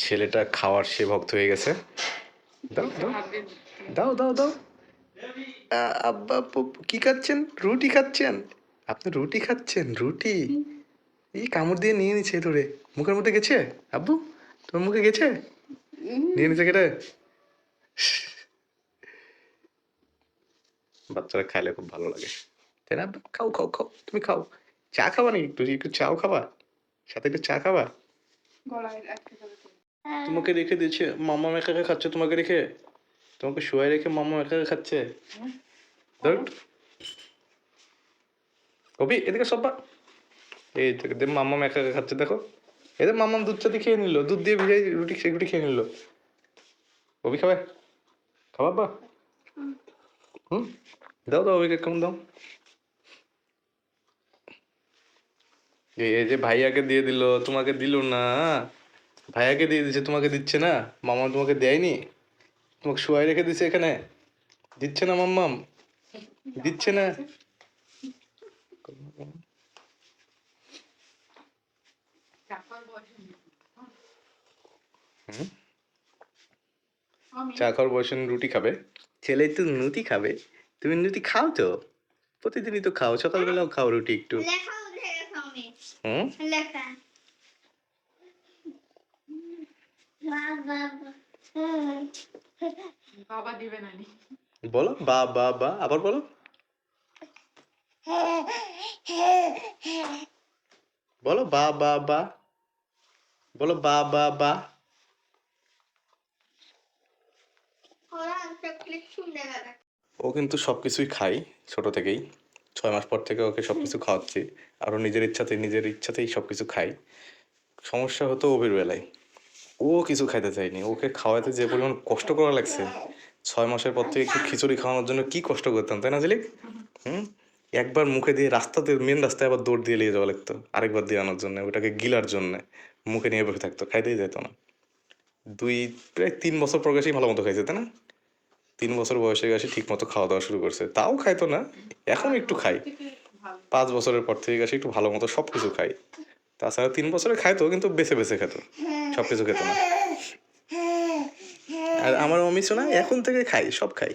ছেলেটা খাওয়ার সে ভক্ত হয়ে গেছে। দাও দাও দাও দাও দাও। আব্বা কি খাচ্ছেন? রুটি খাচ্ছেন? আপনি রুটি খাচ্ছেন? রুটি এই কামড় দিয়ে নিয়ে নিচ্ছে ধরে। মুখের মধ্যে গেছে? আব্বু তোমার মুখে গেছে? নিয়ে নিচ্ছে কেটে। বাচ্চারা খাইলে খুব ভালো লাগে, তাই না? খাও খাও খাও, তুমি খাও। চা খাবা নাকি? একটু একটু চাও খাবা? সাথে একটু চা খাবা? তোমাকে রেখে দিয়েছে মামা, একা একা খাচ্ছে তোমাকে রেখে। তোমাকে শুয়ে রেখে মামা একা একা খাচ্ছে। ধর কবি এদিকে সব্বা। এই দেখ মামা একা একা খাচ্ছে, দেখো। এদের মামাম দুধ চাতে খেয়ে নিল, দুধ দিয়ে ভিজাই রুটি রুটি খেয়ে নিল। কবি খাবে? খাবার বা হুম, দাও দাও ওইকে কেমন দাও। এই যে ভাইয়াকে দিয়ে দিল, তোমাকে দিল না। ভাইয়াকে দিয়ে দিচ্ছে, তোমাকে দিচ্ছে না। মামা তোমাকে দেয়নি, তোমাকে শুয়াই রেখে দিছে এখানে। দিচ্ছে না মাম্মাম, দিচ্ছে না। চা খাওয়ার বয়সে রুটি খাবে? ছেলে তো নুটি খাবে। তুমি নুটি খাও তো, প্রতিদিনই তো খাও, সকালবেলাও খাও রুটি একটু। হুম, বাবা দিবে না। বলো বা বা বা, আবার বলো। বলো বা বা বা, বলো বা বা বা। ও কিন্তু সবকিছুই খায় ছোট থেকেই। 6 মাস পর থেকে ওকে সবকিছু খাওয়াচ্ছি। আরও নিজের ইচ্ছাতেই সবকিছু খায়। সমস্যা হতো ওবির বেলায়। ও কিছু খাইতে চায়নি, ওকে খাওয়াতে যে পরিমাণ কষ্ট করা লাগছে। 6 মাসের পর থেকে একটু খিচুড়ি খাওয়ানোর জন্য কি কষ্ট করতাম, তাই না ঝিলিক? হুম, একবার মুখে দিয়ে রাস্তাতে, মেন রাস্তায় আবার দৌড় দিয়ে নিয়ে যাওয়া লাগতো আরেকবার দিয়ে আনার জন্য, ওটাকে গিলার জন্য। মুখে নিয়ে বসে থাকতো, খাইতেই যেত না। প্রায় 3 বছর পর গেছেই ভালো মতো খাইছে, তাই না? 3 বছর বয়সে গেছে ঠিক মতো খাওয়া দাওয়া শুরু করছে, তাও খাইতো না। এখন একটু খাই। 5 বছরের পর থেকে গেছে একটু ভালো মতো সব কিছু খাই। তাছাড়া 3 বছরে খাইতো, কিন্তু বেছে বেছে খেত, সব কিছু খেত না। আর আমার অমিশো না এখন থেকে খাই, সব খাই।